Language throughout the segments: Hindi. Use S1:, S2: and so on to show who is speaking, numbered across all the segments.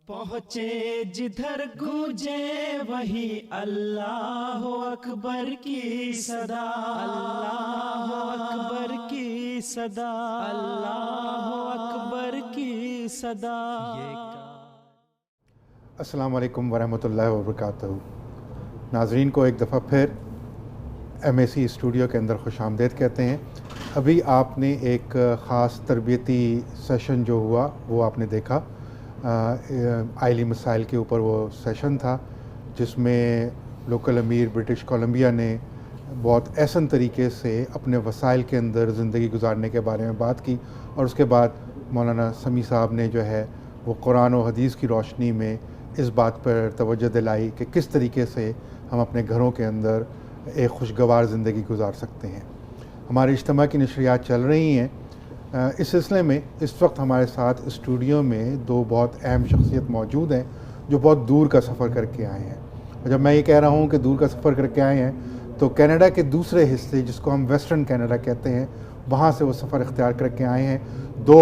S1: पहुँचे जिधर गूंजे वही अल्लाह अकबर की सदा, अल्लाह अकबर की सदा, अल्लाह अकबर की सदा।
S2: अस्सलाम वालेकुम वरहमतुल्लाहि वबरकातुहू। नाजरीन को एक दफ़ा फिर MAC स्टूडियो के अंदर खुशामदीद कहते हैं। अभी आपने एक ख़ास तरबियती सेशन जो हुआ वो आपने देखा, आइली मसाइल के ऊपर वो सेशन था, जिसमें लोकल अमीर ब्रिटिश कोलंबिया ने बहुत एहसन तरीके से अपने वसाइल के अंदर ज़िंदगी गुजारने के बारे में बात की। और उसके बाद मौलाना समी साहब ने जो है वो कुरान और हदीस की रोशनी में इस बात पर तवज्जो दिलाई कि किस तरीके से हम अपने घरों के अंदर एक खुशगवार ज़िंदगी गुजार सकते हैं। हमारे इज्तिमा की नशरियात चल रही हैं। इस सिलसिले में इस वक्त हमारे साथ स्टूडियो में दो बहुत अहम शख्सियत मौजूद हैं जो बहुत दूर का सफ़र करके आए हैं। और जब मैं ये कह रहा हूँ कि दूर का सफ़र करके आए हैं तो कनाडा के दूसरे हिस्से, जिसको हम वेस्टर्न कनाडा कहते हैं, वहाँ से वो सफ़र इख्तियार करके आए हैं। दो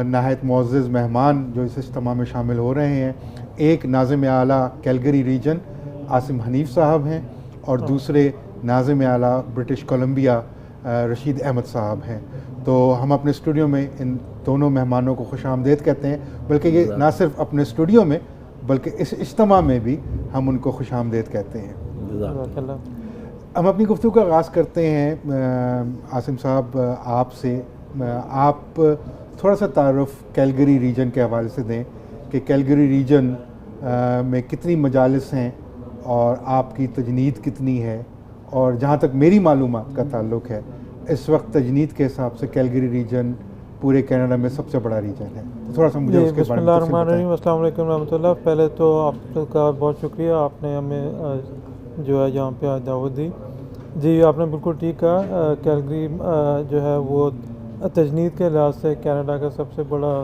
S2: नहायत मुअज़्ज़ज़ मेहमान जो इस इज्तिमा में शामिल हो रहे हैं, एक नाज़िम आला कैलगरी रीजन आसिम हनीफ़ साहब हैं और दूसरे नाज़िम आला ब्रिटिश कोलंबिया रशीद अहमद साहब हैं। तो हम अपने स्टूडियो में इन दोनों मेहमानों को खुशामदीद कहते हैं, बल्कि ये ना सिर्फ अपने स्टूडियो में बल्कि इस इज्तिमा में भी हम उनको खुशामदीद कहते हैं। हम अपनी गुफ्तगू का आगाज़ करते हैं आसिम साहब आपसे। आप थोड़ा सा तारुफ कैलगरी रीजन के हवाले से दें कि कैलगरी रीजन में कितनी मजालिस हैं और आपकी तजनीद कितनी है, और जहाँ तक मेरी मालूमात का ताल्लुक़ है इस वक्त तजनीद के हिसाब से कैलगरी रीजन पूरे कनाडा में सबसे बड़ा रीजन है। तो थोड़ा सा मुझे उसके बारे में बताएं।
S3: अस्सलाम वालेकुम रहमतुल्लाह। पहले तो आपका बहुत शुक्रिया, आपने हमें जो है यहाँ पे दावत दी। जी, आपने बिल्कुल ठीक कहा। कैलगरी जो है वो तजनीद के लिहाज से कनाडा का सबसे बड़ा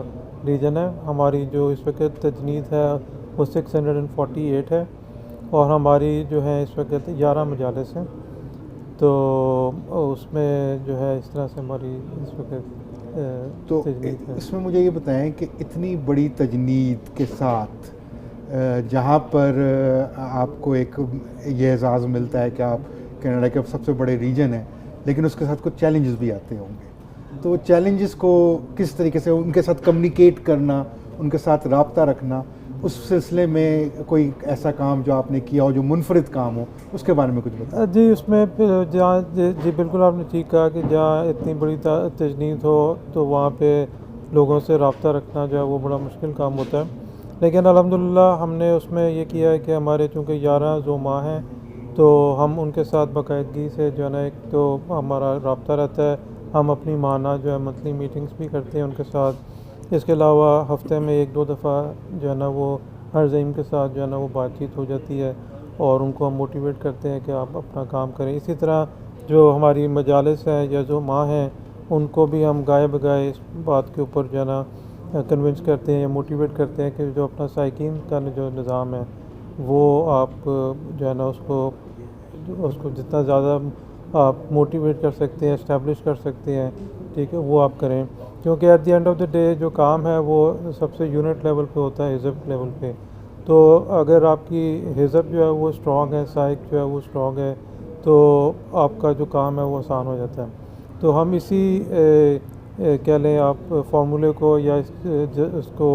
S3: रीजन है। हमारी जो इस वक्त तजनीद है वो 648 है और हमारी जो है इस वक्त 11 मजालिस हैं। तो उसमें जो है इस तरह से हमारी इस वक्त
S2: तो
S3: तजनीद है।
S2: इसमें मुझे ये बताएं कि इतनी बड़ी तजनीद के साथ जहाँ पर आपको एक ये एजाज़ मिलता है कि आप कनाडा के सबसे बड़े रीजन हैं, लेकिन उसके साथ कुछ चैलेंजेस भी आते होंगे। तो चैलेंजेस को किस तरीके से उनके साथ कम्युनिकेट करना, उनके साथ रब्ता रखना, उस सिलसिले में कोई ऐसा काम जो आपने किया हो जो मुनफरिद काम हो, उसके बारे में कुछ बताएं।
S3: जी, उसमें जहाँ जी बिल्कुल आपने ठीक कहा कि जहाँ इतनी बड़ी तजनीद हो तो वहाँ पे लोगों से रब्ता रखना जो है वो बड़ा मुश्किल काम होता है। लेकिन अल्हम्दुलिल्लाह हमने उसमें ये किया है कि हमारे चूँकि 11 ज़ुमा हैं तो हम उनके साथ बाकायदगी से जो है ना, एक तो हमारा रब्ता रहता है, हम अपनी माना जो है मंथली मीटिंग्स भी करते हैं उनके साथ। इसके अलावा हफ्ते में 1-2 दफ़ा जो है ना वो हर ज़मीन के साथ जो है ना वो बातचीत हो जाती है और उनको हम मोटिवेट करते हैं कि आप अपना काम करें। इसी तरह जो हमारी मजालिस हैं या जो माँ हैं उनको भी हम गाए बगाए इस बात के ऊपर जो है ना कन्विंस करते हैं या मोटिवेट करते हैं कि जो अपना साइकिन का जो निज़ाम है वो आप जो है ना उसको जितना ज़्यादा आप मोटिवेट कर सकते हैं, इस्टेब्लिश कर सकते हैं, ठीक है, वो आप करें। क्योंकि at the end of the day जो काम है वो सबसे यूनिट लेवल पे होता है, हिज़ब लेवल पे। तो अगर आपकी हिज़ब जो है वो स्ट्रॉन्ग है, साइक जो है वो स्ट्रॉन्ग है, तो आपका जो काम है वो आसान हो जाता है। तो हम इसी कह लें आप फार्मूले को या इसको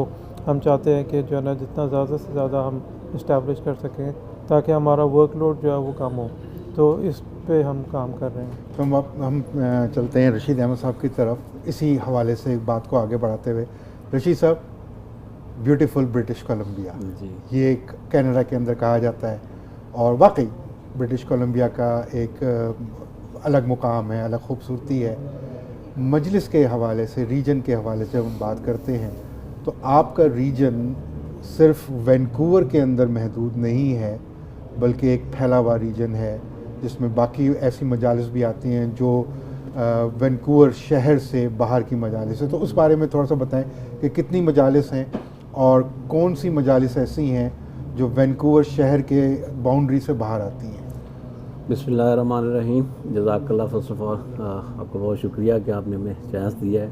S3: हम चाहते हैं कि जो है ना जितना ज़्यादा से ज़्यादा हम इस्टेब्लिश कर सकें ताकि हमारा वर्कलोड जो है वो कम हो। तो इस पे हम काम कर रहे हैं।
S2: तो हम चलते हैं रशीद अहमद साहब की तरफ, इसी हवाले से एक बात को आगे बढ़ाते हुए। रशीद साहब, ब्यूटीफुल ब्रिटिश कोलंबिया, ये एक कनाडा के अंदर कहा जाता है और वाकई ब्रिटिश कोलंबिया का एक अलग मुकाम है, अलग खूबसूरती है। मजलिस के हवाले से, रीजन के हवाले से हम बात करते हैं तो आपका रीजन सिर्फ वैंकूवर के अंदर महदूद नहीं है, बल्कि एक फैला हुआ रीजन है जिसमें बाकी ऐसी मजालिस भी आती हैं जो वैंकूवर शहर से बाहर की मजालिस है। तो उस बारे में थोड़ा सा बताएं कि कितनी मजालिस हैं और कौन सी मजालिस ऐसी हैं जो वैंकूवर शहर के बाउंड्री से बाहर आती हैं।
S4: बिस्मिल्लाहिर्रहमानिर्रहीम। जज़ाकल्लाह। फर्स्ट ऑफ ऑल आपका बहुत शुक्रिया कि आपने हमें चांस दिया है।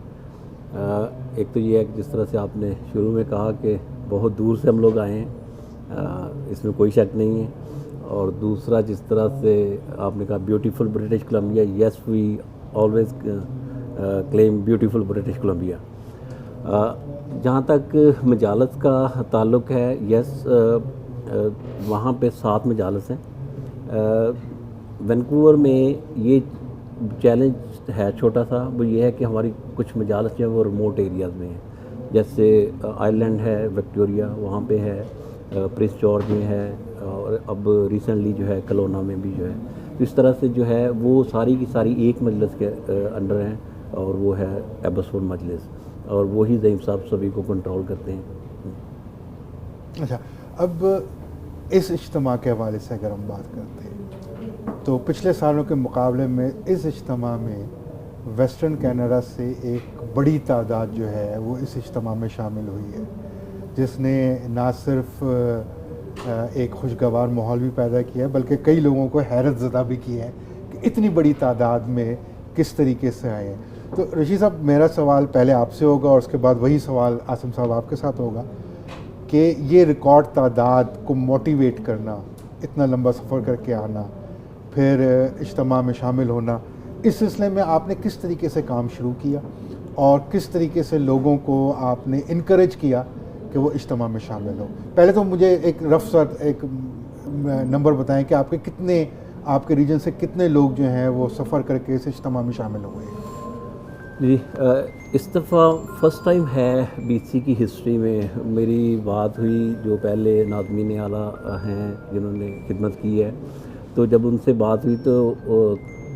S4: एक तो ये है कि जिस तरह से आपने शुरू में कहा कि बहुत दूर से हम लोग आए हैं, इसमें कोई शक नहीं है। और दूसरा, जिस तरह से आपने कहा beautiful British Columbia, yes we always claim beautiful British Columbia. जहाँ तक मजालस का ताल्लुक़ है, यस वहाँ पे 7 मजालस हैं। वैंकूवर में ये चैलेंज है छोटा सा, वो ये है कि हमारी कुछ मजालस जो है वो रिमोट एरियाज़ में हैं। जैसे आइलैंड है विक्टोरिया, वहाँ पे है, प्रिंस जॉर्ज में है, और अब रिसेंटली जो है कलोना में भी जो है। तो इस तरह से जो है वो सारी की सारी एक मजलिस के अंडर हैं, और वो है एबसफोर्ड मजलिस, और वही ज़ईम साहब सभी को कंट्रोल करते हैं।
S2: अच्छा, अब इस इज्तिमा के हवाले से अगर हम बात करते हैं तो पिछले सालों के मुकाबले में इस इज्तिमा में वेस्टर्न कनाडा से एक बड़ी तादाद जो है वो इस इज्तिमा में शामिल हुई है, जिसने ना सिर्फ एक खुशगवार माहौल भी पैदा किया है बल्कि कई लोगों को हैरत ज़दा भी किया है कि इतनी बड़ी तादाद में किस तरीके से आए हैं। तो रशीद साहब, मेरा सवाल पहले आपसे होगा और उसके बाद वही सवाल आसिम साहब आपके साथ होगा कि ये रिकॉर्ड तादाद को मोटिवेट करना, इतना लंबा सफ़र करके आना, फिर इज्तिमा में शामिल होना, इस सिलसिले में आपने किस तरीके से काम शुरू किया और किस तरीके से लोगों को आपने इनकरेज किया कि वो इज्तिमा में शामिल हो? पहले तो मुझे एक रफ सा एक नंबर बताएं कि आपके कितने, आपके रीजन से कितने लोग जो हैं वो सफ़र करके इस इज्तिमा में शामिल हुए?
S4: जी, इस दफ़ा फ़र्स्ट टाइम है बीसी की हिस्ट्री में मेरी बात हुई, जो पहले नाज़मीन आला हैं जिन्होंने खिदमत की है। तो जब उनसे बात हुई तो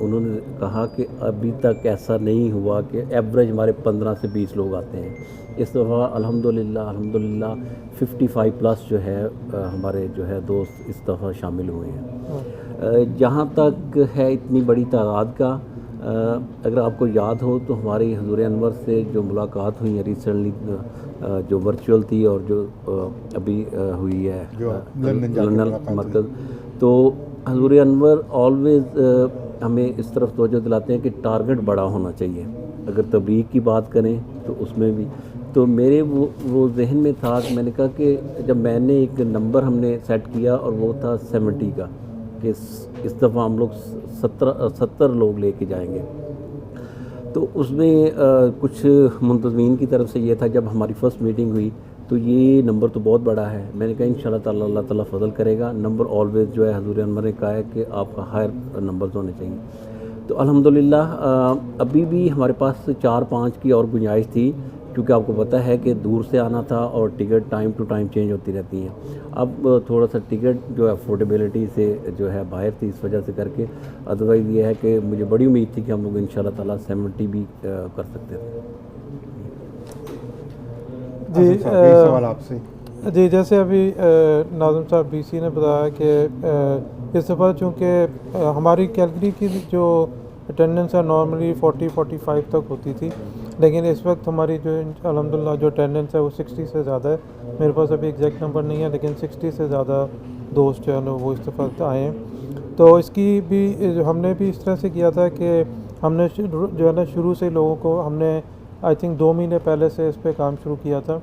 S4: उन्होंने कहा कि अभी तक ऐसा नहीं हुआ कि एवरेज हमारे 15 से 20 लोग आते हैं। इस दफ़ा अल्हम्दुलिल्लाह 55 प्लस जो है हमारे जो है दोस्त इस दफ़ा शामिल हुए हैं। जहाँ तक है इतनी बड़ी तादाद का, अगर आपको याद हो तो हमारी हजूर अनवर से जो मुलाकात हुई है रिसेंटली, जो वर्चुअल थी और जो अभी हुई है लंदन मरकज़, तो हजूर अनवर ऑलवेज़ हमें इस तरफ तवज्जो दिलाते हैं कि टारगेट बड़ा होना चाहिए। अगर तबलीग की बात करें तो उसमें भी, तो मेरे वो जहन में था कि मैंने कहा कि जब मैंने एक नंबर हमने सेट किया और वो था 70 का, कि इस दफ़ा हम लोग 70 लोग लेके जाएंगे। तो उसमें कुछ मुंतज़मीन की तरफ से ये था, जब हमारी फ़र्स्ट मीटिंग हुई तो ये नंबर तो बहुत बड़ा है। मैंने कहा इंशाल्लाह ताला अल्लाह ताला फ़ज़ल करेगा, नंबर ऑलवेज़ जो है हज़ूर अनवर ने कहा है कि आपका हायर नंबर्स होने चाहिए। तो अल्हम्दुलिल्लाह अभी भी हमारे पास 4-5 की और गुंजाइश थी, क्योंकि आपको पता है कि दूर से आना था और ticket time to time change होती रहती हैं। अब थोड़ा सा टिकट जो है अफोर्डेबिलिटी से जो है बाहर थी, इस वजह से करके, अदरवाइज़ ये है कि मुझे बड़ी उम्मीद थी कि हम लोग इंशाल्लाह ताला 70 भी कर सकते थे।
S2: जी, सवाल आपसे।
S3: जी, जैसे अभी नाज़िम साहब बीसी ने बताया कि इस दफ़ा चूँकि हमारी कैलगरी की जो अटेंडेंस है नॉर्मली 40-45 तक होती थी, लेकिन इस वक्त हमारी जो अल्हम्दुलिल्लाह जो अटेंडेंस है वो 60 से ज़्यादा है। मेरे पास अभी एग्जैक्ट नंबर नहीं है, लेकिन 60 से ज़्यादा दोस्त जो है ना वो इस दफ़ा आए हैं। तो इसकी भी हमने भी इस तरह से किया था कि हमने जो है ना शुरू से लोगों को हमने आई थिंक 2 महीने पहले से इस पे काम शुरू किया था,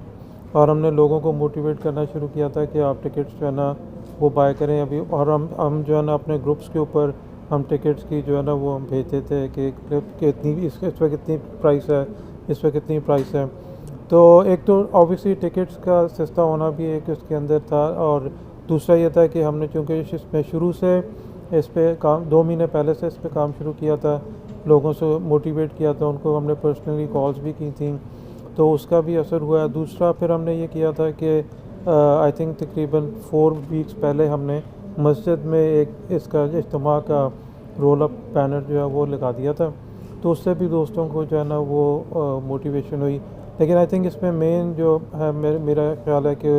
S3: और हमने लोगों को मोटिवेट करना शुरू किया था कि आप टिकट्स जो है ना वो बाय करें अभी। और हम जो है ना अपने ग्रुप्स के ऊपर हम टिकट्स की जो है ना वो हम भेजते थे कि इतनी इस पर कितनी प्राइस है, इस पर कितनी प्राइस है। तो एक तो ऑब्वियसली टिकट्स का सस्ता होना भी एक उसके अंदर था, और दूसरा ये था कि हमने चूँकि इसमें शुरू से इस पर काम 2 महीने पहले से इस पर काम शुरू किया था, लोगों से मोटिवेट किया था, उनको हमने पर्सनली कॉल्स भी की थी, तो उसका भी असर हुआ है। दूसरा फिर हमने ये किया था कि आई थिंक तकरीबन 4 वीक्स पहले हमने मस्जिद में एक इसका इज्तिमा का रोल अप बैनर जो है वो लगा दिया था, तो उससे भी दोस्तों को जो है ना वो मोटिवेशन हुई। लेकिन आई थिंक इसमें मेन जो है मेरा ख्याल है कि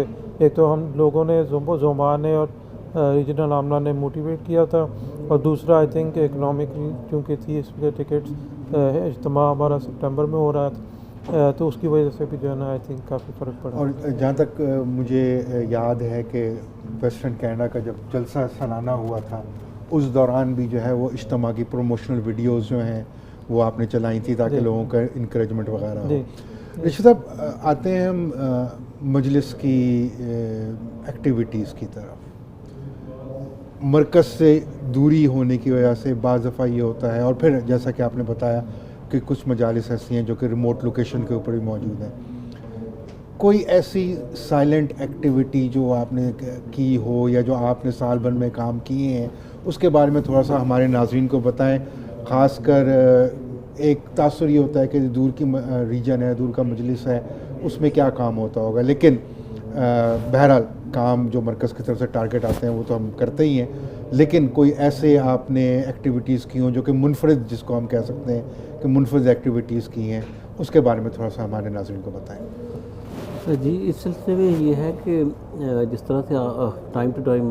S3: एक तो हम लोगों ने ज़ुमान ने और रीजनल आमला ने मोटिवेट किया था, और दूसरा आई थिंक इकनॉमिकली चूँकि थी इसके टिकट्स, इज्तिमा हमारा सितंबर में हो रहा था, तो उसकी वजह से भी जो है ना आई थिंक काफ़ी फ़र्क पड़ा।
S2: और जहाँ तक मुझे याद है कि वेस्टर्न कनाडा का जब जलसा सालाना हुआ था, उस दौरान भी जो है वो इज्तिमा की प्रमोशनल वीडियोज़ जो हैं वो आपने चलाई थी ताकि लोगों का इंकरेजमेंट वगैरह हो। रिशद साहब, आते हैं हम मजलिस की एक्टिविटीज़ की तरफ। मरकज़ से दूरी होने की वजह से बाज़ दफ़ा ये होता है, और फिर जैसा कि आपने बताया कि कुछ मजालिस ऐसी हैं जो कि रिमोट लोकेशन के ऊपर भी मौजूद हैं। कोई ऐसी साइलेंट एक्टिविटी जो आपने की हो या जो आपने साल भर में काम किए हैं, उसके बारे में थोड़ा सा हमारे नाज़रीन को बताएं। ख़ासकर एक तासुर ये होता है कि दूर की रीजन है, दूर का मजलिस है, उसमें क्या काम होता होगा, लेकिन बहरहाल काम जो मरकज़ की तरफ से टारगेट आते हैं वो तो हम करते ही हैं, लेकिन कोई ऐसे आपने एक्टिविटीज़ की हों जो कि मुनफरिद, जिसको हम कह सकते हैं कि मुनफरिद एक्टिविटीज़ की हैं, उसके बारे में थोड़ा सा हमारे नाज़रीन को बताएं।
S4: जी, इस सिलसिले में ये है कि जिस तरह से टाइम टू टाइम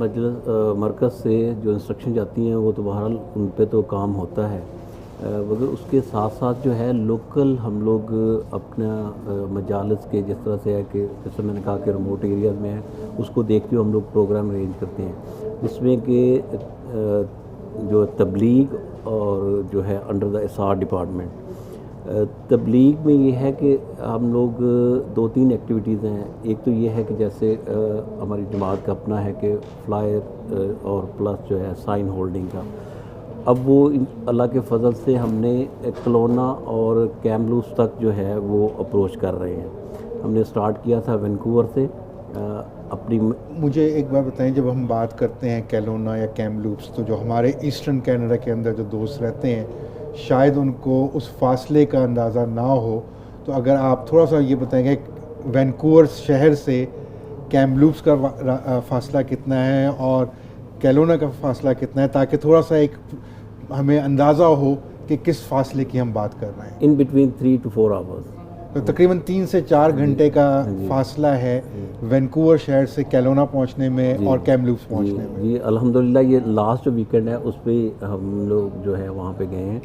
S4: मरकज़ से जो इंस्ट्रक्शन जाती हैं वो तो बहरहाल उन पे तो काम होता है, मगर उसके साथ साथ जो है लोकल हम लोग अपना मजालिस के जिस तरह से है कि जैसे मैंने कहा कि रिमोट एरियाज़ में है, उसको देखते हुए हम लोग प्रोग्राम अरेंज करते हैं, जिसमें कि जो तबलीग और जो है अंडर द इसार डिपार्टमेंट, तबलीग में ये है कि हम लोग 2-3 एक्टिविटीज़ हैं। एक तो ये है कि जैसे हमारी जमात का अपना है कि फ्लायर और प्लस जो है साइन होल्डिंग का, अब वो अल्लाह के फजल से हमने कलोना और कैमलूस तक जो है वो अप्रोच कर रहे हैं। हमने स्टार्ट किया था वैंकूवर से अपनी।
S2: मुझे एक बार बताएं, जब हम बात करते हैं कैलोना या कैमलूप्स, तो जो हमारे ईस्टर्न कनाडा के अंदर जो दोस्त रहते हैं शायद उनको उस फासले का अंदाज़ा ना हो, तो अगर आप थोड़ा सा ये बताएंगे वैंकूवर शहर से कैमलूप्स का फासला कितना है और कैलोना का फासला कितना है, ताकि थोड़ा सा एक हमें अंदाज़ा हो कि किस फासले की हम बात कर रहे हैं।
S4: इन बिटवीन 3 to 4 आवर्स,
S2: तो तकरीबन 3 से 4 घंटे का फासला है वैंकूवर शहर से कैलोना पहुंचने में और कैमलूप्स पहुंचने में।
S4: जी अल्हम्दुलिल्लाह, ये लास्ट जो वीकेंड है उस पर हम लोग जो है वहाँ पे गए हैं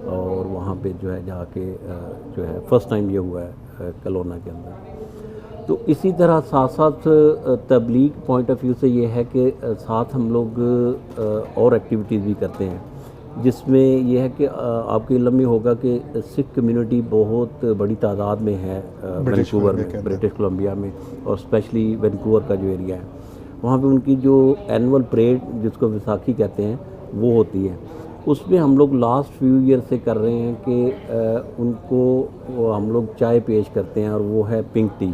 S4: और वहाँ पे जो है जाके जो है फर्स्ट टाइम ये हुआ है कैलोना के अंदर। तो इसी तरह साथ साथ तबलीग पॉइंट ऑफ व्यू से ये है कि साथ हम लोग और एक्टिविटीज़ भी करते हैं, जिसमें यह है कि आपके इल्म में होगा कि सिख कम्युनिटी बहुत बड़ी तादाद में है वैंकूवर में, ब्रिटिश कोलंबिया में, और स्पेशली वैंकूवर का जो एरिया है वहाँ पे उनकी जो एनुअल परेड जिसको विसाखी कहते हैं वो होती है। उसमें हम लोग लास्ट फ्यू ईयर से कर रहे हैं कि उनको हम लोग चाय पेश करते हैं, और वो है पिंक टी,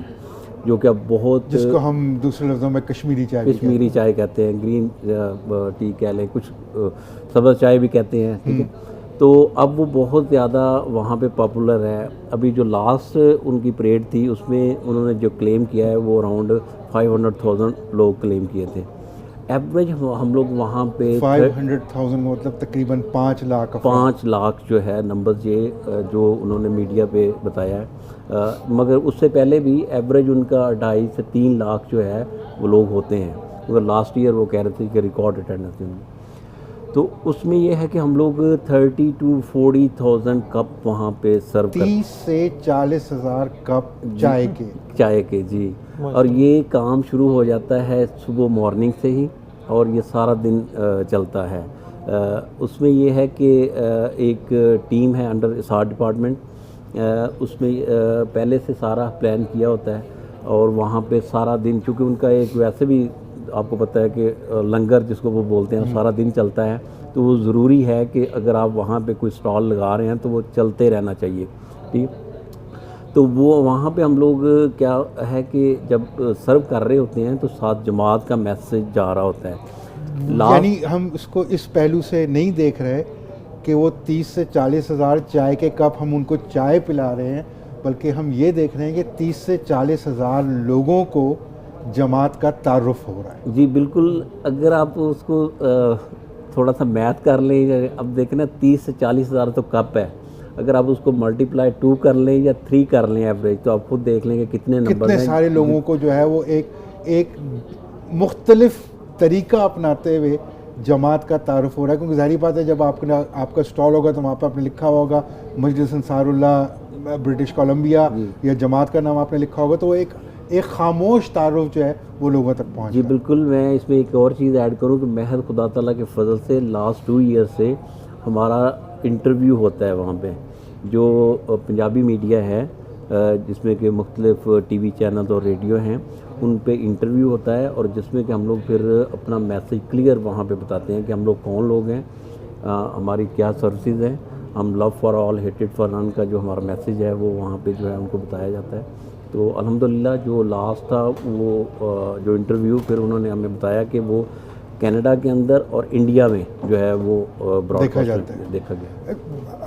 S4: जो कि अब बहुत,
S2: जिसको हम दूसरे लफ्ज़ों में कश्मीरी चाय
S4: कहते हैं, ग्रीन टी कह लें, कुछ सब्ज़ चाय भी कहते हैं, ठीक है। तो अब वो बहुत ज़्यादा वहाँ पे पॉपुलर है। अभी जो लास्ट उनकी परेड थी उसमें उन्होंने जो क्लेम किया है वो अराउंड 500,000 लोग क्लेम किए थे। एवरेज हम लोग वहाँ पे
S2: 500,000 मतलब तकरीबन 5 लाख
S4: जो है नंबर्स ये जो उन्होंने मीडिया पे बताया है, मगर उससे पहले भी एवरेज उनका 2.5 से 3 लाख जो है वो लोग होते हैं, मगर लास्ट ईयर वो कह रहे थे कि रिकॉर्ड अटेंडेंस थी। तो उसमें ये है कि हम लोग 30 to 40,000 कप वहाँ पे सर्व
S2: 30 से 40,000 कप चाय के
S4: जी। और ये काम शुरू हो जाता है सुबह मॉर्निंग से ही, और ये सारा दिन चलता है। उसमें ये है कि एक टीम है अंडर इसार डिपार्टमेंट, उसमें पहले से सारा प्लान किया होता है, और वहाँ पे सारा दिन, चूँकि उनका एक वैसे भी आपको पता है कि लंगर जिसको वो बोलते हैं सारा दिन चलता है, तो वो ज़रूरी है कि अगर आप वहाँ पे कोई स्टॉल लगा रहे हैं तो वो चलते रहना चाहिए, ठीक। तो वो वहाँ पे हम लोग क्या है कि जब सर्व कर रहे होते हैं तो साथ जमात का मैसेज जा रहा होता है।
S2: यानी हम इसको इस पहलू से नहीं देख रहे कि वो 30 से 40,000 चाय के कप हम उनको चाय पिला रहे हैं, बल्कि हम ये देख रहे हैं कि 30 से 40,000 लोगों को जमात का तारुफ हो रहा है।
S4: जी बिल्कुल, अगर आप उसको थोड़ा सा मैथ कर लें, अब देखें ना 30 से 40,000 तो कप है, अगर आप उसको मल्टीप्लाई 2 कर लें या 3 कर लें एवरेज, तो आप खुद देख लेंगे कितने नंबर
S2: कितने सारे लोगों को जो है वो एक मुख्तलिफ तरीका अपनाते हुए जमात का तारुफ हो रहा है। क्योंकि ज़ाहिर बात है, जब आपका स्टॉल होगा तो वहाँ पर आपने लिखा होगा मजलिस अंसारुल्लाह ब्रिटिश कोलंबिया या जमात का नाम आपने लिखा होगा, तो एक खामोश तारुफ जो है वो लोगों तक पहुँच।
S4: जी बिल्कुल, मैं इसमें एक और चीज़ ऐड करूँ कि महज खुदा ताला के फजल से लास्ट 2 ईयर से हमारा इंटरव्यू होता है वहाँ पे, जो पंजाबी मीडिया है जिसमें कि मुख्तलिफ टीवी चैनल और रेडियो हैं, उन पे इंटरव्यू होता है और जिसमें कि हम लोग फिर अपना मैसेज क्लियर वहाँ पे बताते हैं कि हम लोग कौन लोग हैं, हमारी क्या सर्विसेज हैं। हम love for all hated for none का जो हमारा मैसेज है वो वहाँ पे जो है उनको बताया जाता है। तो अल्हम्दुलिल्लाह जो लास्ट था वो जो इंटरव्यू फिर उन्होंने हमें बताया कि वो कनाडा के अंदर और इंडिया में जो है वो
S2: देखा जाता है।
S4: देखा गया।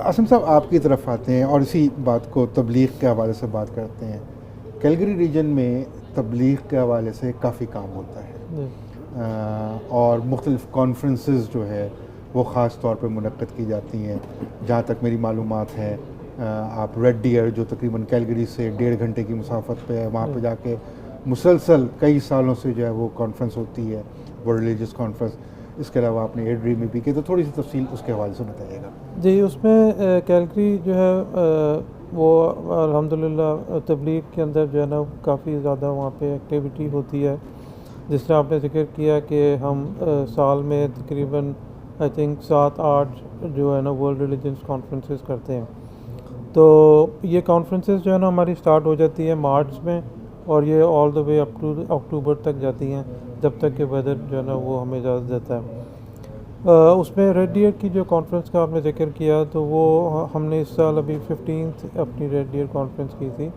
S2: आसिम साहब आपकी तरफ आते हैं और इसी बात को तबलीग के हवाले से बात करते हैं। कैलगरी रीजन में तबलीग के हवाले से काफ़ी काम होता है और मुख्तलिफ कॉन्फ्रेंसेस जो है वो ख़ास तौर पे मुनक़्क़द की जाती हैं। जहाँ तक मेरी मालूमात है आप रेड डियर जो तकरीबन कैलगरी से 1.5 घंटे की मुसाफत पे है, वहाँ पे जाके मुसलसल कई सालों से जो है वो कॉन्फ्रेंस होती है, वो रिलीजियस कॉन्फ्रेंस। इसके अलावा आपने एड्री में भी की, तो थोड़ी सी तफसील उसके हवाले से बताइएगा।
S3: जी, उसमें कैलगरी जो है वो अल्हम्दुलिल्लाह तबलीग के अंदर जो है ना काफ़ी ज़्यादा वहाँ पे एक्टिविटी होती है। जिस तरह आपने जिक्र किया कि हम साल में तकरीबन आई थिंक 7-8 जो है ना वर्ल्ड रिलीजियस कॉन्फ्रेंसेस करते हैं। तो ये कॉन्फ्रेंसेस जो है ना हमारी स्टार्ट हो जाती है मार्च में और ये all the way up to अक्टूबर तक जाती हैं, जब तक कि वेदर जो है ना वो हमें इजाज़त देता है। उसमें रेड डियर की जो कॉन्फ्रेंस का आपने जिक्र किया तो वो हमने इस साल अभी 15th अपनी रेड डियर कॉन्फ्रेंस की थी।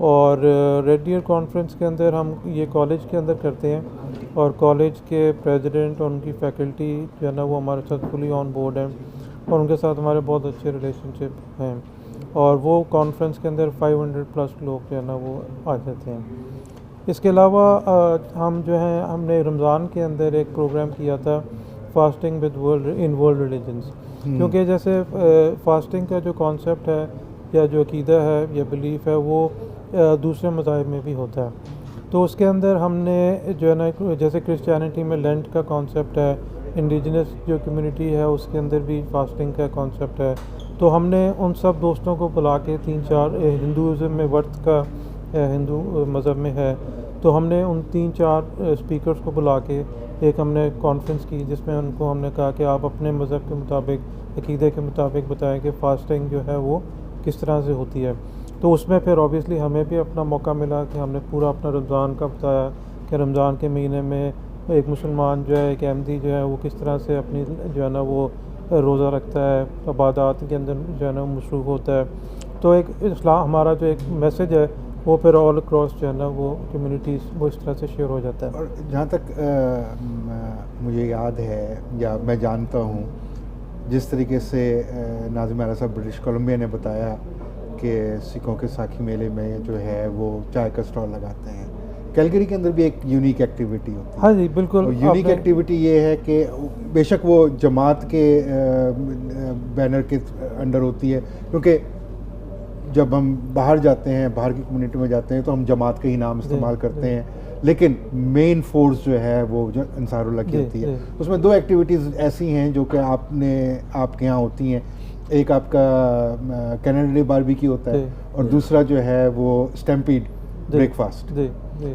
S3: और रेड डियर कॉन्फ्रेंस के अंदर हम ये कॉलेज के अंदर करते हैं और कॉलेज के प्रेसिडेंट और उनकी फैकल्टी जो है ना वो हमारे साथ फुली ऑन बोर्ड हैं और उनके साथ हमारे बहुत अच्छे रिलेशनशिप हैं। और वो कॉन्फ्रेंस के अंदर 500+ लोग जो है ना वो आ जाते हैं। इसके अलावा हम जो हैं हमने रमज़ान के अंदर एक प्रोग्राम किया था फास्टिंग विद वर्ल्ड रिलीजन्स, क्योंकि जैसे फास्टिंग का जो कॉन्सेप्ट है या जो अकीदा है या बिलीफ है वो दूसरे मज़ाहिब में भी होता है। तो उसके अंदर हमने जो है ना जैसे क्रिश्चियनिटी में लेंट का कॉन्सेप्ट है, इंडिजिनस जो कम्युनिटी है उसके अंदर भी फास्टिंग का कॉन्सेप्ट है। तो हमने उन सब दोस्तों को बुला के 3-4 हिंदुज़म में वर्त का हिंदू मज़हब में है, तो हमने उन 3-4 स्पीकर्स को बुला के एक हमने कॉन्फ्रेंस की जिसमें उनको हमने कहा कि आप अपने मज़हब के मुताबिक अकीदे के मुताबिक बताएं कि फ़ास्टिंग जो है वो किस तरह से होती है। तो उसमें फिर ऑब्वियसली हमें भी अपना मौका मिला कि हमने पूरा अपना रमज़ान का बताया कि रमज़ान के महीने में एक मुसलमान जो है, एक अहमदी जो है वो किस तरह से अपनी जो है ना वो रोज़ा रखता है, इबादत के अंदर जो है ना मशरूफ़ होता है। तो एक इस्लाम हमारा जो एक मैसेज है वो फिर ऑल अक्रॉस जो है ना वो कम्युनिटीज़ वो इस तरह से शेयर हो जाता है।
S2: और जहाँ तक मुझे याद है या मैं जानता हूँ, जिस तरीके से नाज़िम आला साहब ब्रिटिश कोलंबिया ने बताया कि सिखों के साखी मेले में जो है वो चाय का स्टॉल लगाते हैं, कैलगरी के अंदर भी एक यूनिक एक्टिविटी होती है।
S3: हाँ जी बिल्कुल।
S2: यूनिक एक्टिविटी ये है कि बेशक वो जमात के बैनर के अंडर होती है, क्योंकि जब हम बाहर जाते हैं, बाहर की कम्युनिटी में जाते हैं तो हम जमात का ही नाम इस्तेमाल करते हैं, लेकिन मेन फोर्स जो है वो जो अंसारुल्लाह की होती है। उसमें 2 एक्टिविटीज़ ऐसी हैं जो कि आपके यहाँ होती हैं। एक आपका कनाडा डे बारबेक्यू होता है और दूसरा जो है वो स्टैम्पीड ब्रेकफास्ट।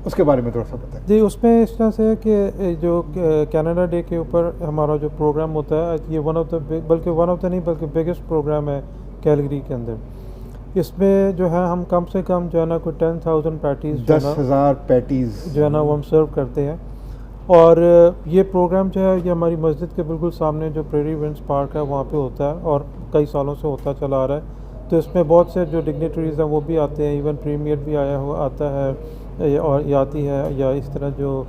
S2: उसके बारे में थोड़ा सा बताएं।
S3: जी, उसमें इस तरह से है कि जो कनाडा डे के ऊपर हमारा जो प्रोग्राम होता है ये वन ऑफ द नहीं बल्कि बिगेस्ट प्रोग्राम है कैलगरी के अंदर। इसमें जो है हम कम से कम जो है ना कोई 10,000 पैटीज़
S2: 10,000 पैटीज़
S3: जो है ना वो हम सर्व करते हैं। और ये प्रोग्राम जो है ये हमारी मस्जिद के बिल्कुल सामने जो प्रेरी इवेंट्स पार्क है वहाँ पे होता है और कई सालों से होता चला आ रहा है। तो इसमें बहुत से जो डिग्नेटरीज़ हैं वो भी आते हैं, इवन प्रीमियर भी आता है और आती है, या इस तरह जो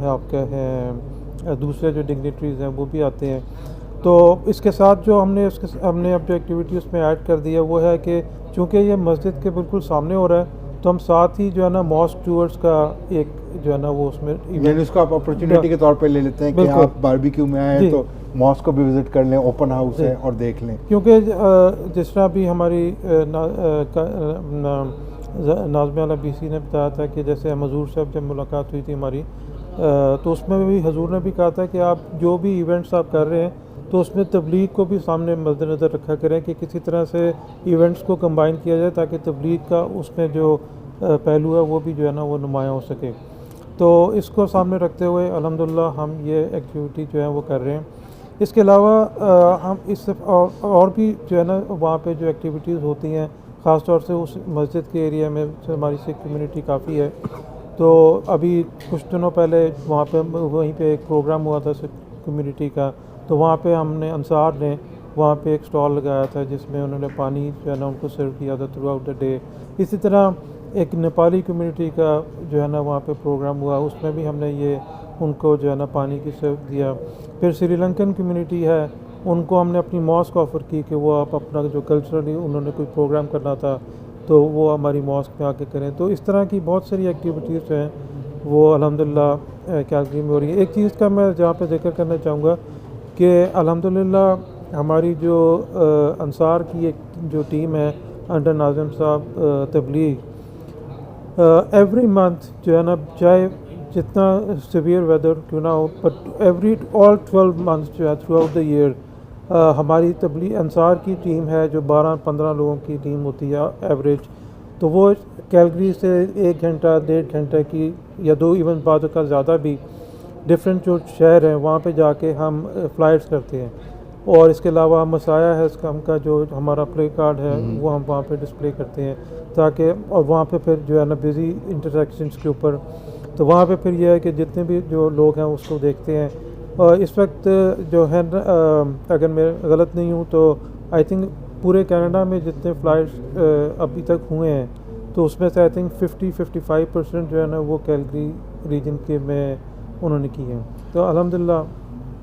S3: आपके हैं दूसरे जो डिग्नेटरीज़ हैं वो भी आते हैं। तो इसके साथ जो हमने अब जो एक्टिविटी उसमें ऐड कर दी है वो है कि चूँकि ये मस्जिद के बिल्कुल सामने हो रहा है तो हम साथ ही जो है ना मॉस्क टूर्स का एक जो है ना वो उसमें
S2: यानी उसको आप अपॉर्चुनिटी के तौर पे ले लेते हैं कि आप बारबेक्यू में आए तो मॉस्क को भी विज़िट कर लें, ओपन हाउस है और देख लें।
S3: क्योंकि जिस तरह भी हमारी नाज़िम आला बीसी ने बताया था कि जैसे हजूर साहब जब मुलाकात हुई थी हमारी तो उसमें भी हजूर ने भी कहा था कि आप जो भी इवेंट्स आप कर रहे हैं तो उसमें तबलीग को भी सामने मद्देनज़र रखा करें कि किसी तरह से इवेंट्स को कंबाइन किया जाए ताकि तबलीग का उसमें जो पहलू है वो भी जो है ना वो नुमायाँ हो सके। तो इसको सामने रखते हुए अल्हम्दुलिल्लाह हम ये एक्टिविटी जो है वो कर रहे हैं। इसके अलावा हम इससे और भी जो है ना वहाँ पे जो एक्टिविटीज़ होती हैं ख़ास तौर से उस मस्जिद के एरिया में से हमारी सिख कम्युनिटी काफ़ी है। तो अभी कुछ दिनों पहले वहाँ पे वहीं पे एक प्रोग्राम हुआ था सिख कम्युनिटी का, तो वहाँ पे हमने अंसार ने वहाँ पे एक स्टॉल लगाया था जिसमें उन्होंने पानी जो है ना उनको सर्व किया था थ्रू आउट द डे। इसी तरह एक नेपाली कम्युनिटी का जो है ना वहाँ पे प्रोग्राम हुआ, उसमें भी हमने ये उनको जो है ना पानी की सर्व दिया। फिर श्रीलंकन कम्युनिटी है, उनको हमने अपनी मॉस्क ऑफ़र की कि वो आप अपना जो कल्चरली उन्होंने कोई प्रोग्राम करना था तो वो हमारी मॉस्क में आके करें। तो इस तरह की बहुत सारी एक्टिविटीज़ हैं वो अल्हम्दुलिल्लाह कैलगरी में हो रही है। एक चीज़ का मैं जहाँ पे जिक्र करना चाहूँगा कि अल्हम्दुलिल्लाह हमारी जो अंसार की एक जो टीम है अंडर नाज़िम साहब तबलीग, एवरी मंथ जो है ना चाहे जितना सिवियर वेदर क्यों ना हो, बट ऑल 12 मंथ्स जो है थ्रू आउट द ईयर हमारी तबलीग अंसार की टीम है जो 12-15 लोगों की टीम होती है एवरेज, तो वो कैलगरी से 1 घंटा 1.5 घंटे की या 2 इवन बाद का ज़्यादा भी डिफरेंट जो शहर हैं वहाँ पे जाके हम फ़्लाइट्स करते हैं। और इसके अलावा मसाया है इसका का जो हमारा प्ले कार्ड है वो हम वहाँ पे डिस्प्ले करते हैं ताकि, और वहाँ पे फिर जो है ना बिज़ी इंटरसेक्शंस के ऊपर, तो वहाँ पे फिर यह है कि जितने भी जो लोग हैं उसको देखते हैं। और इस वक्त जो है अगर मैं गलत नहीं हूँ तो आई थिंक पूरे कनाडा में जितने फ़्लाइट्स अभी तक हुए हैं तो उसमें से आई थिंक 50-55% जो है ना वो कैलगरी रीजन के में उन्होंने की हैं। तो अल्हम्दुलिल्लाह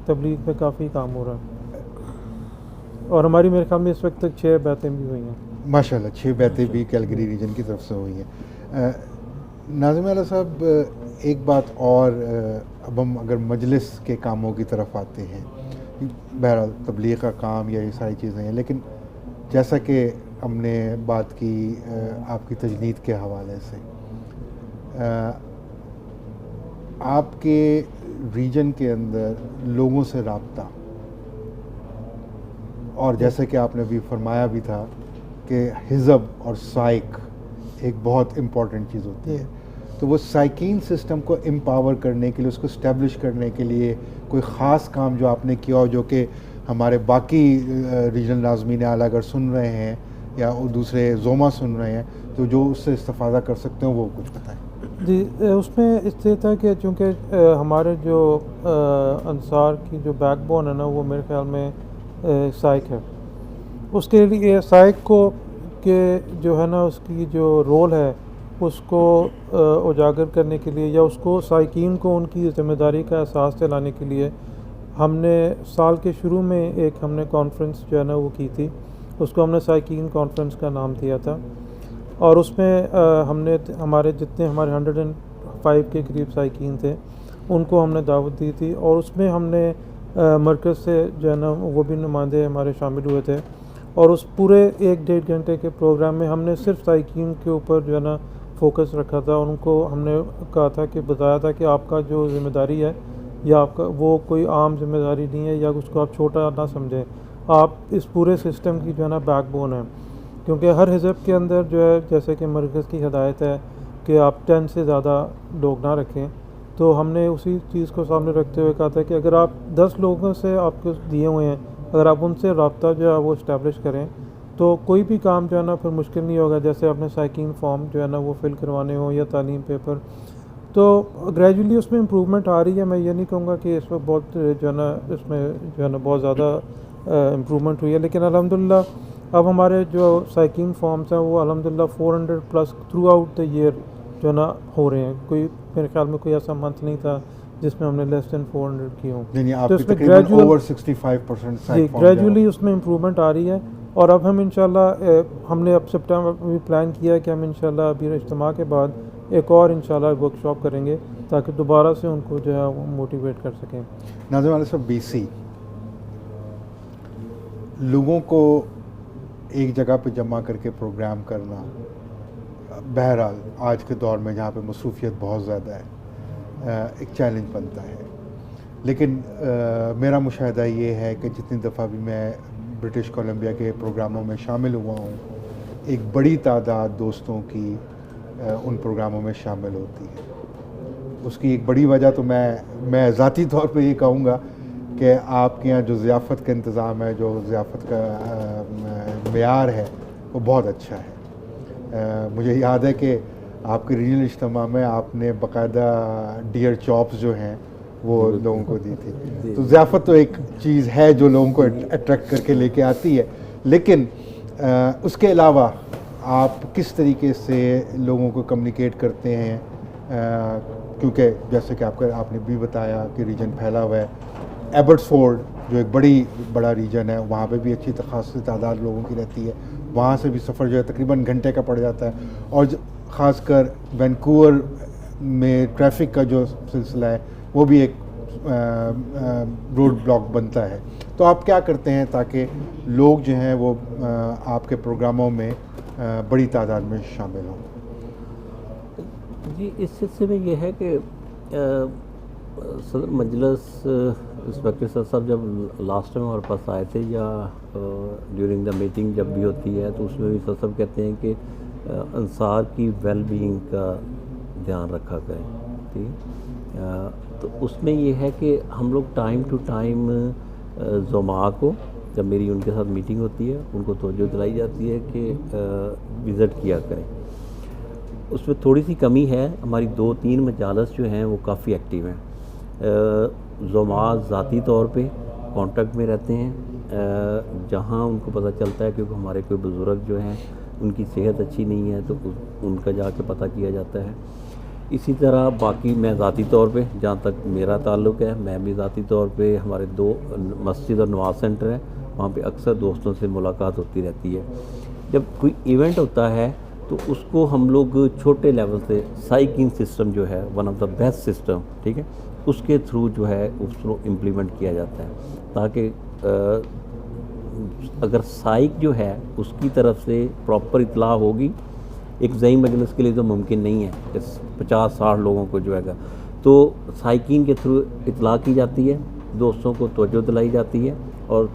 S3: तबलीग में काफ़ी काम हो रहा है और हमारी मेरे ख्याल में इस वक्त तक 6 बैतें भी हुई हैं
S2: माशाल्लाह। 6 बैतें भी कैलगरी रीजन की तरफ से हुई हैं। नाज़िम आला साहब, एक बात और, अब हम अगर मजलिस के कामों की तरफ आते हैं, बहरहाल तबलीग का काम या ये सारी चीज़ें हैं, लेकिन जैसा कि हमने बात की आपकी तजनीद के हवाले से, आपके रीजन के अंदर लोगों से रब्ता, और जैसे कि आपने अभी फरमाया भी था कि हिज़ब और साइक एक बहुत इम्पॉर्टेंट चीज़ होती है, तो वो साइकिन सिस्टम को एम्पावर करने के लिए, उसको इस्टेब्लिश करने के लिए कोई ख़ास काम जो आपने किया हो, जो कि हमारे बाकी रीजनल नाज़मीन आला अगर सुन रहे हैं या दूसरे जोमा सुन रहे हैं तो जो उससे इस्तेफ़ादा कर सकते हो वो कुछ बताएं।
S3: जी, उसमें इससे था कि चूँकि हमारे जो अंसार की जो बैकबोन है ना वो मेरे ख्याल में साइक है, उसके लिए साइक को के जो है ना उसकी जो रोल है उसको उजागर करने के लिए या उसको साइकिन को उनकी ज़िम्मेदारी का एहसास दिलाने के लिए हमने साल के शुरू में एक हमने कॉन्फ्रेंस जो है ना वो की थी, उसको हमने साइकिन कॉन्फ्रेंस का नाम दिया था। और उसमें हमने हमारे जितने हमारे 105 के करीब साइकिन थे उनको हमने दावत दी थी और उसमें हमने मरकज़ से जो है ना वो भी नुमाइंदे हमारे शामिल हुए थे। और उस पूरे 1-1.5 घंटे के प्रोग्राम में हमने सिर्फ साइकिन के ऊपर जो है ना फोकस रखा था। उनको हमने कहा था कि बताया था कि आपका जो ज़िम्मेदारी है या आपका वो कोई आम जिम्मेदारी नहीं है या उसको आप छोटा ना समझें, आप इस पूरे सिस्टम की जो है ना बैकबोन है। क्योंकि हर हिज़ब के अंदर जो है जैसे कि मरकज़ की हिदायत है कि आप 10 से ज़्यादा लोग ना रखें, तो हमने उसी चीज़ को सामने रखते हुए कहा था कि अगर आप 10 लोगों से आपको दिए हुए हैं, अगर आप उनसे रब्ता जो है वो इस्टेब्लिश करें तो कोई भी काम जो है ना फिर मुश्किल नहीं होगा। जैसे आपने साइकिन फॉर्म जो है ना वो फिल करवाने हो या तालीम पेपर, तो ग्रेजुअली उसमें इम्प्रूवमेंट आ रही है। मैं ये नहीं कहूँगा कि इस वक्त बहुत जो है ना इसमें जो है ना बहुत ज़्यादा इम्प्रूवमेंट हुई है, लेकिन अल्हम्दुलिल्लाह अब हमारे जो साइकिन फॉर्म्स हैं वो अल्हम्दुलिल्लाह 400+ थ्रू आउट द ईयर जो है ना हो रहे हैं। कोई मेरे ख्याल में कोई ऐसा मंथ नहीं था जिसमें हमने लेस दैन 400 की हों।
S2: तो इसमें ग्रेजुअली ओवर 65%
S3: जी ग्रेजुअली उसमें इम्प्रूवमेंट आ रही है। और अब हम इंशाल्लाह हमने अब सितंबर में प्लान किया है कि हम इंशाल्लाह अभी इज्तिमा के बाद एक और इंशाल्लाह वर्कशॉप करेंगे ताकि दोबारा से उनको जो है वो मोटिवेट कर सकें।
S2: नाज़िम आला साहब, बीसी लोगों को एक जगह पे जमा करके प्रोग्राम करना, बहरहाल आज के दौर में जहाँ पे मसरूफियत बहुत ज़्यादा है, एक चैलेंज बनता है। लेकिन मेरा मुशाहिदा ये है कि जितनी दफ़ा भी मैं ब्रिटिश कोलंबिया के प्रोग्रामों में शामिल हुआ हूँ, एक बड़ी तादाद दोस्तों की उन प्रोग्रामों में शामिल होती है। उसकी एक बड़ी वजह तो मैं ज़ाती तौर पे ये कहूँगा कि आपके यहाँ जो ज़ियाफ़त का इंतज़ाम है, जो ज़ियाफ़त का मेयार है वो बहुत अच्छा है। मुझे याद है कि आपके रीजनल इज्तिमा में आपने बाकायदा डियर चॉप्स जो हैं वो लोगों को दी थी। तो ज़ियाफ़त तो एक चीज़ है जो लोगों को अट्रैक्ट करके लेके आती है, लेकिन उसके अलावा आप किस तरीके से लोगों को कम्युनिकेट करते हैं? क्योंकि जैसे कि आपने भी बताया कि रीजन फैला हुआ है, एबर्ट्सफोर्ड जो एक बड़ा रीजन है, वहाँ पे भी अच्छी खासी तादाद लोगों की रहती है, वहाँ से भी सफ़र जो है तकरीबन घंटे का पड़ जाता है, और ख़ासकर वैंकूवर में ट्रैफिक का जो सिलसिला है वो भी एक रोड ब्लॉक बनता है। तो आप क्या करते हैं ताकि लोग जो हैं वो आपके प्रोग्रामों में बड़ी तादाद में शामिल हों?
S4: जी, इस सिलसिले में ये है कि सदर मजलिस इंस्पेक्टर साहब जब लास्ट टाइम हमारे पास आए थे, या ड्यूरिंग द मीटिंग जब भी होती है, तो उसमें भी सब कहते हैं कि अंसार की वेल बीइंग का ध्यान रखा करें। ठीक, तो उसमें ये है कि हम लोग टाइम टू टाइम ज़ुमा को, जब मेरी उनके साथ मीटिंग होती है, उनको तवज्जो दिलाई जाती है कि विज़िट किया करें। उसमें थोड़ी सी कमी है, हमारी 2-3 मजालस जो हैं वो काफ़ी एक्टिव हैं। ज़ुमा ज़ाती तौर पे कांटेक्ट में रहते हैं, जहाँ उनको पता चलता है क्योंकि हमारे कोई बुज़ुर्ग जो हैं उनकी सेहत अच्छी नहीं है, तो उनका जाके पता किया जाता है। इसी तरह बाकी मैं ज़ाती तौर पे, जहाँ तक मेरा ताल्लुक़ है, मैं भी ज़ाती तौर पे, हमारे 2 मस्जिद और नवाज़ सेंटर है, वहाँ पे अक्सर दोस्तों से मुलाकात होती रहती है। जब कोई इवेंट होता है तो उसको हम लोग छोटे लेवल से साइकिंग सिस्टम जो है, one of the best system, ठीक है, उसके थ्रू जो है उसको इम्प्लीमेंट किया जाता है, ताकि अगर साइक जो है उसकी तरफ से प्रॉपर इतला होगी, एक ज़ई मजलिस के लिए तो मुमकिन नहीं है कि 50-60 लोगों को जो है, तो साइकिंग के थ्रू इतला की जाती है, दोस्तों को तवज्जो दिलाई जाती है, और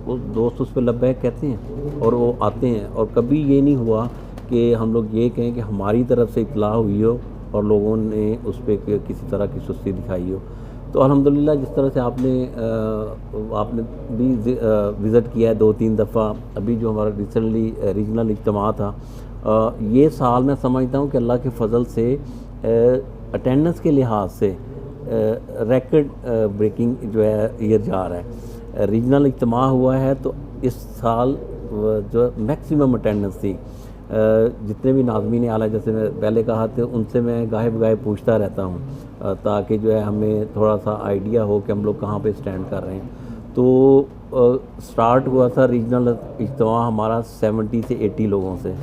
S4: वो दोस्त उस पर लब्बैक कहते हैं और वो आते हैं। और कभी ये नहीं हुआ कि हम लोग ये कहें कि हमारी तरफ से इतला हुई हो और लोगों ने उस पर किसी तरह की सुस्ती दिखाई हो। तो अल्हम्दुलिल्लाह जिस तरह से आपने भी विज़िट किया है 2-3 दफ़ा, अभी जो हमारा रिसेंटली रीजनल इज्तिमा था, ये साल मैं समझता हूँ कि अल्लाह के फ़ज़ल से अटेंडेंस के लिहाज से रिकॉर्ड ब्रेकिंग जो है ईयर जा रहा है। रीजनल इज्तिमा हुआ है तो इस साल जो मैक्सिमम अटेंडेंस थी, जितने भी नाज़मीन आला, जैसे मैं पहले कहा था, उनसे मैं गाहे बगाहे पूछता रहता हूँ ताकि जो है हमें थोड़ा सा आइडिया हो कि हम लोग कहाँ पे स्टैंड कर रहे हैं। तो स्टार्ट हुआ था रीजनल इज्तिमा हमारा 70 से 80 लोगों से,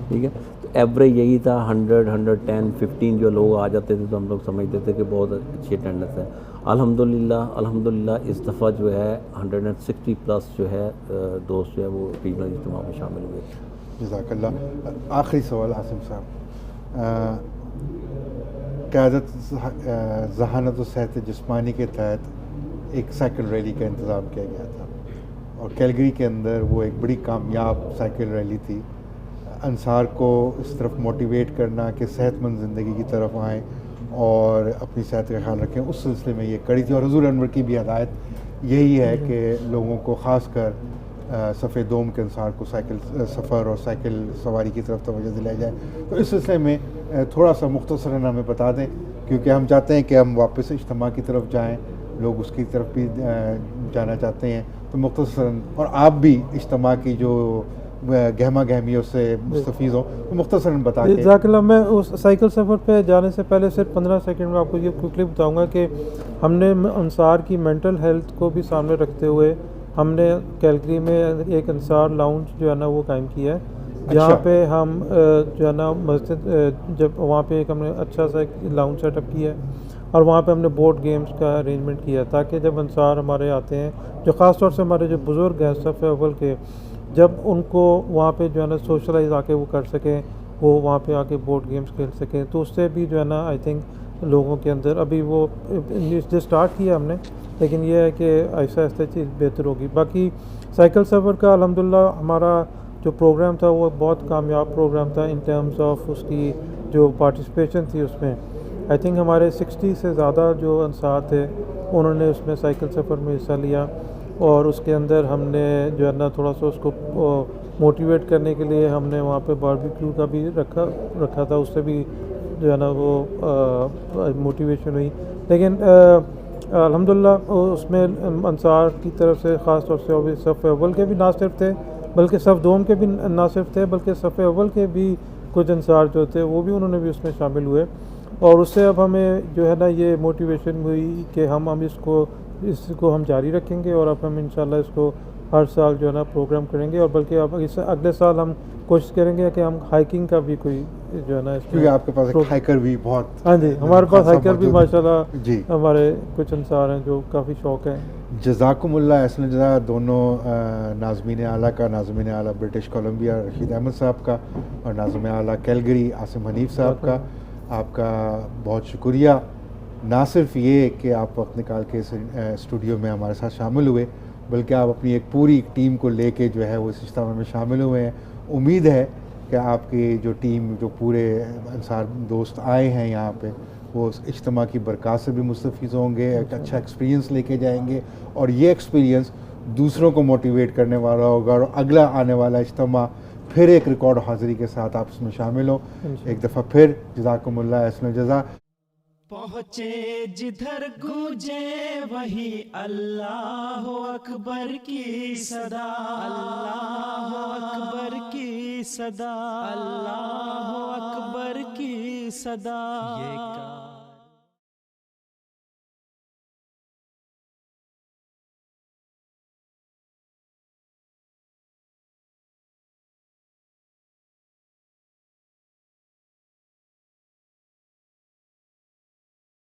S4: ठीक है, तो एवरेज यही था 100, 110, 15 जो लोग आ जाते थे तो हम लोग समझते थे कि बहुत अच्छी अटेंडेंस है। अल्हम्दुलिल्लाह इस दफ़ा जो है 160 प्लस जो है दोस्त जो है वो रीजनल इज्तिमा में शामिल हुए थे।
S2: जज़ाकल्लाह। आखिरी सवाल आसिम साहब, क़यादत ज़हानत व सेहत जिस्मानी के तहत एक साइकिल रैली का इंतज़ाम किया गया था, और कैलगरी के अंदर वो एक बड़ी कामयाब साइकिल रैली थी। अंसार को इस तरफ मोटिवेट करना कि सेहतमंद ज़िंदगी की तरफ आएँ और अपनी सेहत का ख्याल रखें, उस सिलसिले में ये कड़ी थी। और हुज़ूर अनवर की भी हदायत यही है कि लोगों को ख़ासकर सफ़े दोम के अंसार को साइकिल सफ़र और साइकिल सवारी की तरफ तवज्जो दिलाई जाए। तो इस सिलसिले में थोड़ा सा मुख्तसरन हमें बता दें, क्योंकि हम चाहते हैं कि हम वापस इज्तिमा की तरफ जाएँ, लोग उसकी तरफ भी जाना चाहते हैं। तो मुख्तसरन, और आप भी इज्तिमा की जो गहमा गहमियों से मुस्तफ़ीज़ हो, तो मुख्तसरन बता के।
S3: जज़ाकल्लाह। मैं उस साइकिल सफ़र पे जाने से पहले सिर्फ 15 सेकंड में आपको ये क्विकली बताऊंगा कि हमने अंसार की मेंटल हेल्थ को भी सामने रखते हुए हमने कैलगरी में एक अंसार लाउंज जो है ना वो कायम किया है, जहाँ पे हम जो है ना मस्जिद, जब वहाँ पे एक हमने अच्छा सा एक लाउंज सेटअप किया है, और वहाँ पे हमने बोर्ड गेम्स का अरेंजमेंट किया, ताकि जब अंसार हमारे आते हैं, जो ख़ास तौर से हमारे जो बुज़ुर्ग हैं सफ़े अव्वल के, जब उनको वहाँ पे जो है ना सोशलाइज आके वो कर सकें, वो वहाँ पे आके बोर्ड गेम्स खेल सकें, तो उससे भी जो है ना आई थिंक लोगों के अंदर अभी वो जो स्टार्ट किया हमने, लेकिन ये है कि ऐसा ऐसा चीज़ बेहतर होगी। बाकी साइकिल सफ़र का अल्हम्दुलिल्लाह हमारा जो प्रोग्राम था वो बहुत कामयाब प्रोग्राम था इन टर्म्स ऑफ उसकी जो पार्टिसिपेशन थी। उसमें आई थिंक हमारे 60 से ज़्यादा जो अंसार थे उन्होंने उसमें साइकिल सफ़र में हिस्सा लिया, और उसके अंदर हमने जो है ना थोड़ा सा उसको मोटिवेट करने के लिए हमने वहाँ पे बारबेक्यू का भी रखा था, उससे भी जो है ना वो मोटिवेशन हुई। लेकिन अल्हम्दुलिल्लाह उसमें अंसार की तरफ से ख़ास तौर से अभी सफ़ अव्वल के भी ना सिर्फ थे बल्कि सफ़ दोम के भी ना सिर्फ थे बल्कि सफ़ अव्वल के भी कुछ अंसार जो थे वो भी उन्होंने भी उसमें शामिल हुए। और उससे अब हमें जो है ना ये मोटिवेशन हुई कि हम इसको हम जारी रखेंगे और अब हम इंशाल्लाह इसको हर साल जो है ना प्रोग्राम करेंगे। और बल्कि अब इस अगले साल हम कोशिश करेंगे कि हम हाइकिंग का भी कोई जो है ना
S2: क्योंकि आपके पास एक हाइकर भी बहुत,
S3: हाँ जी, हमारे पास हाइकर भी
S2: मौजूद है।
S3: माशाल्लाह
S2: जी,
S3: हमारे कुछ अंसार हैं जो काफ़ी शौक़ हैं।
S2: जज़ाकुमुल्लाह अहसन जज़ा दोनों नाज़मीन आला का, नाज़मीन आला ब्रिटिश कोलंबिया रशीद अहमद साहब का और नाज़िम आला कैलगरी आसिम हनीफ साहब का, आपका बहुत शुक्रिया। ना सिर्फ ये कि आप वक्त निकाल के इस स्टूडियो में हमारे साथ शामिल हुए, बल्कि आप अपनी एक पूरी टीम को लेके जो है वो इस इज्तिमा में शामिल हुए हैं। उम्मीद है कि आपकी जो टीम, जो पूरे अंसार दोस्त आए हैं यहाँ पे, वो उस इज्तिमा की बरकत से भी मुस्तफ़ीज़ होंगे, एक अच्छा एक्सपीरियंस लेके जाएंगे और ये एक्सपीरियंस दूसरों को मोटिवेट करने वाला होगा और अगला आने वाला इज्तिमा फिर एक रिकॉर्ड हाज़िरी के साथ आप उसमें शामिल हो। एक दफ़ा फिर जज़ाकुमुल्लाह अहसन जज़ा।
S1: पहुँचे जिधर गूंजे वही अल्लाह अकबर की सदा, अल्लाह अकबर की सदा, अल्लाह अकबर की सदा। ये